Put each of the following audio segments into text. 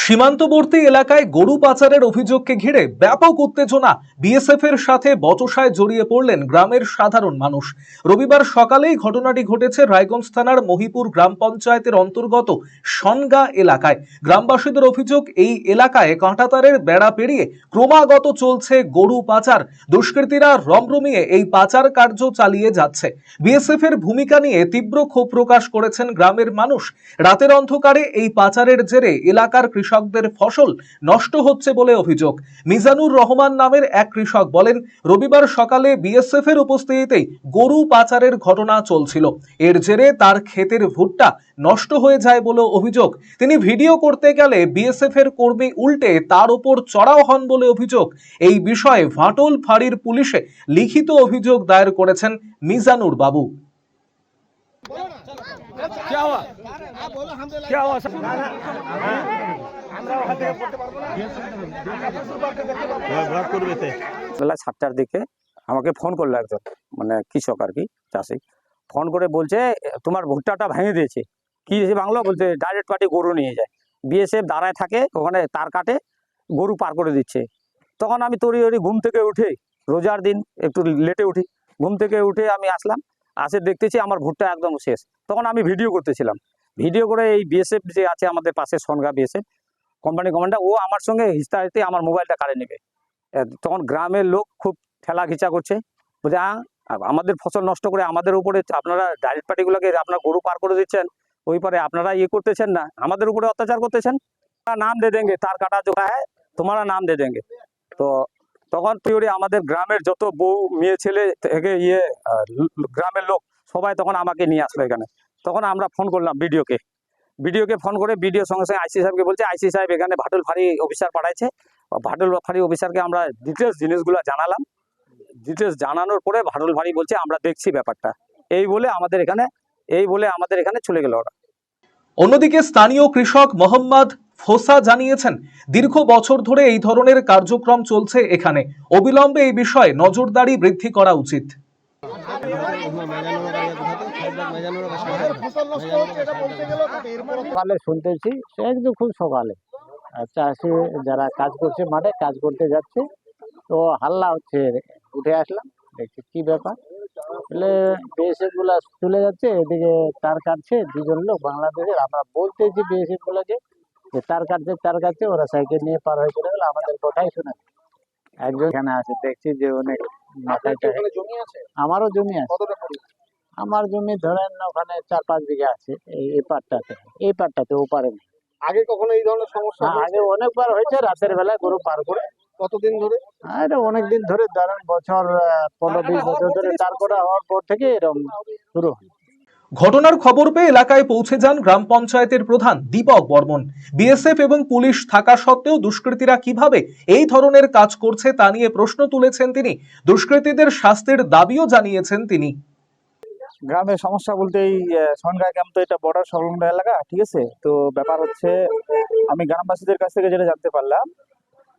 সীমান্তবর্তী এলাকায় গরু পাচারের অভিযোগকে ঘিরে ব্যাপক উত্তেজনা। বিএসএফ এর সাথে বচসায় জড়িয়ে পড়লেন গ্রামের সাধারণ মানুষ। রবিবার সকালেই ঘটনাটি ঘটেছে রায়গঞ্জ থানার মহিপুর গ্রাম পঞ্চায়েতের অন্তর্গত সনগা এলাকায়। গ্রামবাসীদের অভিযোগ, এই এলাকায় কাঁটাতারের বেড়া পেরিয়ে ক্রমাগত চলছে গরু পাচার। দুষ্কৃতীরা রমরমিয়ে এই পাচার কার্য চালিয়ে যাচ্ছে। বিএসএফ এর ভূমিকা নিয়ে তীব্র ক্ষোভ প্রকাশ করেছেন গ্রামের মানুষ। রাতের অন্ধকারে এই পাচারের জেরে এলাকার কৃষকদের ফসল নষ্ট হচ্ছে বলে অভিযোগ। মিজানুর রহমান নামের এক কৃষক বলেন, রবিবার সকালে বিএসএফ এর উপস্থিতিতেই গরু পাচারের ঘটনা চলছিল। এর জেরে তার ক্ষেতের ভুট্টা নষ্ট হয়ে যায় বলে অভিযোগ। তিনি ভিডিও করতে গেলে বিএসএফ এর কর্মী উল্টে তার উপর চড়াও হন বলে অভিযোগ। এই বিষয়ে ভাটল ফাঁড়ির পুলিশে লিখিত অভিযোগ দায়ের করেছেন মিজানুর বাবু। বেলা 7টার দিকে আমাকে ফোন করলো একজন, মানে কৃষক আর কি, চাষি। ফোন করে বলছে তোমার ভুট্টাটা ভেঙে দিয়েছে। কি হয়েছে বাংলা? বলছে ডাইরেক্ট পার্টি গরু নিয়ে যায়, বিএসএফ দাঁড়ায় থাকে ওখানে, তার কাটে গরু পার করে দিচ্ছে। তখন আমি তড়িঘড়ি ঘুম থেকে উঠে, রোজার দিন একটু লেটে উঠি, ঘুম থেকে উঠে আমি আসলাম, আসে দেখতেছি আমার ভুট্টা একদম শেষ। তখন আমি ভিডিও করতেছিলাম, ভিডিও করে এই বিএসএফ যে আছে আমাদের পাশে সনগা বিএসএফ কোম্পানি কমান্ডার, ও আমার সঙ্গে হিস্তাহিতে আমার মোবাইলটা কাড়ে নেবে। তখন গ্রামের লোক খুব ঠেলা ঘিচা করছে, বলছে আমাদের ফসল নষ্ট করে আমাদের উপরে আপনারা ডাইরেক্ট পার্টিগুলোকে আপনারা গরু পার করে দিচ্ছেন, ওই পারে আপনারা ইয়ে করতেছেন না, আমাদের উপরে অত্যাচার করতেছেন। নাম দে দেंगे, তার কাটা जो है তোমারা নাম দে দেंगे। তো তখন পিওরি আমাদের গ্রামের যত বউ মেয়ে ছেলে থেকে গ্রামের লোক সবাই তখন আমাকে নিয়ে আসলো এখানে। তখন আমরা ফোন করলাম ভিডিওকে ফোন করে ভিডিও সঙ্গে সঙ্গে আইসি সাহেবকে বলছে, আইসি সাহেব এখানে ভাটল ফাঁড়ি অফিসার পাঠাইছে। ভাটল ফাঁড়ি অফিসারকে আমরা ডিটেলস জিনিসগুলো জানালাম। ডিটেলস জানানোর পরে ভাটল ফাঁড়ি বলছে আমরা দেখছি ব্যাপারটা, এই বলে আমাদের এখানে চলে গেল ওরা। অন্যদিকে স্থানীয় কৃষক মোহাম্মদ ফোসা জানিয়েছেন, দীর্ঘ বছর ধরে এই ধরনের কার্যক্রম চলছে এখানে। অবিলম্বে এই বিষয়ে নজরদারি বৃদ্ধি করা উচিত। সকালে শুনতেছি, একদম খুব সকালে চাষি যারা কাজ করছে, মাঠে কাজ করতে যাচ্ছে, তো হাল্লা হচ্ছে। উঠে আসলাম, দেখছি কি ব্যাপার, বলে বিএসএফ গুলা চলে যাচ্ছে, এদিকে তার কাটছে দুজন লোক বাংলাদেশের। আমরা বলতেছি বিএসএফ গুলাকে যে তার কাটছে, ওরা সাইকেল নিয়ে পার হয়ে চলে গেল, আমাদের কথাই শোনা। একজন এখানে আছে, দেখছি যে অনেক মাথায় জমি আছে। আমারও জমি আছে, আমার জমি ধরেন ওখানে 4-5 বিঘা আছে এই পাটটাতে ওপারে নেই। আগে কখনো এই ধরনের সমস্যা? আগে অনেকবার হয়েছে, রাতের বেলায় গরু পার করে। কতদিন ধরে? এটা অনেকদিন ধরে, ধরেন বছর 15-20 বছর ধরে। তারপরে হওয়ার পর থেকে এরকম শুরু হয়। ঘটনার খবর পেয়ে এলাকায় পৌঁছে যান গ্রাম পঞ্চায়েতের প্রধান দীপক বর্মন। বিএসএফ এবং পুলিশ থাকা সত্ত্বেও দুষ্কৃতীরা কিভাবে এই ধরনের কাজ করছে তা নিয়ে প্রশ্ন তুলেছেন তিনি। দুষ্কৃতীদের শাস্তির দাবিও জানিয়েছেন তিনি। গ্রামের সমস্যা বলতে এই সনগা ক্যাম্প তো এটা বর্ডার সংলগ্ন এলাকা, ঠিক আছে। তো ব্যাপার হচ্ছে, আমি গ্রামবাসীদের কাছ থেকে যেটা জানতে পারলাম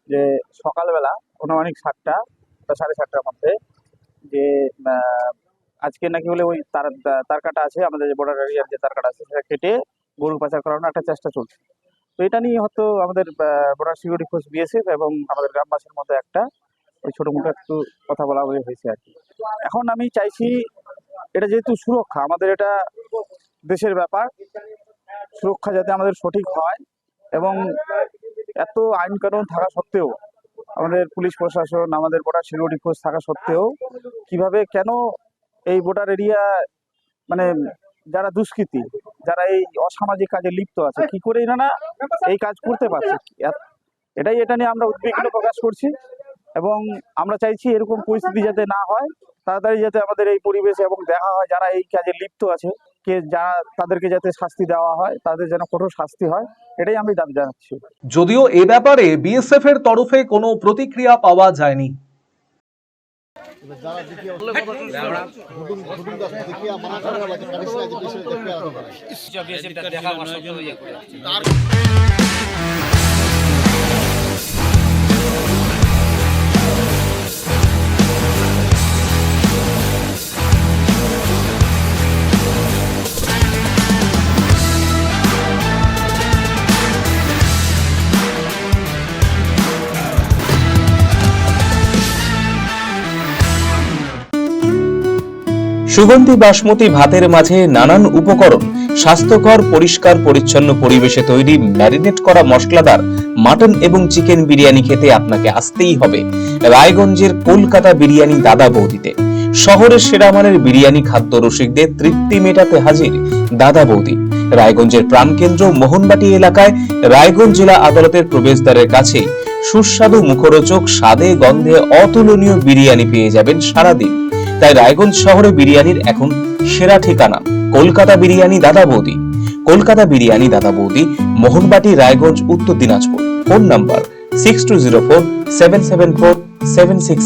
যে সকালবেলা অনুমানিক 7টা বা 7:30টার মধ্যে যে আজকে নাকি বলে ওই তার কাটা আছে, আমাদের যে বর্ডার এরিয়ার যে তার কাটা আছে সেটা কেটে গরু পাচার করানোর একটা চেষ্টা চলছে। তো এটা নিয়ে হয়তো আমাদের বর্ডার সিকিউরিটি ফোর্স বিএসএফ এবং আমাদের গ্রামবাসীর মধ্যে একটা ওই ছোটো মোটো একটু কথা বলা হয়েছে আর কি। এখন আমি চাইছি, এটা যেহেতু সুরক্ষা, আমাদের এটা দেশের ব্যাপার, সুরক্ষা যাতে আমাদের সঠিক হয়, এবং এত আইন কানুন থাকা সত্ত্বেও আমাদের পুলিশ প্রশাসন, আমাদের বর্ডার সিকিউরিটি ফোর্স থাকা সত্ত্বেও কিভাবে কেন এই বর্ডার এরিয়া, মানে যারা দুষ্কৃতী, যারা এই অসামাজিক কাজে লিপ্ত আছে, কি করে এনারা এই কাজ করতে পারছে, এটা নিয়ে আমরা উদ্বিগ্ন প্রকাশ করছি। এবং আমরা চাইছি এরকম পরিস্থিতি যাতে না হয়, তাড়াতাড়ি যাতে আমাদের এই পরিবেশে এবং দেখা হয় যারা এই কাজে লিপ্ত আছে, তাদেরকে যাতে শাস্তি দেওয়া হয়, তাদের যেন কঠোর শাস্তি হয়, এটাই আমি দাবি জানাচ্ছি। যদিও এ ব্যাপারে বিএসএফ এর তরফে কোনো প্রতিক্রিয়া পাওয়া যায়নি। সুগন্ধি বাসমতি ভাতের মাঝে নানান উপকরণ, স্বাস্থ্যকর পরিষ্কার পরিচ্ছন্ন পরিবেশে তৈরি ম্যারিনেট করা মশলাদার মাটন এবং চিকেন বিরিয়ানি খেতে আপনাকে আসতেই হবে রায়গঞ্জের কলকাতা বিরিয়ানি দাদা বৌদিতে। শহরের সেরা মানের বিরিয়ানি খাদ্য রসিকদের তৃপ্তি মেটাতে হাজির দাদা বৌদি। রায়গঞ্জের প্রাণকেন্দ্র মোহনবাটি এলাকায় রায়গঞ্জ জেলা আদালতের প্রবেশদ্বারের কাছে সুস্বাদু মুখরোচক স্বাদে গন্ধে অতুলনীয় বিরিয়ানি পেয়ে যাবেন সারাদিন। তাই রায়গঞ্জ শহরে বিরিয়ানির এখন সেরা ঠিকানা কলকাতা বিরিয়ানি দাদা বৌদি। কলকাতা বিরিয়ানি দাদা বৌদি, মোহনবাটি, রায়গঞ্জ, উত্তর দিনাজপুর। Phone number 6204 774 760।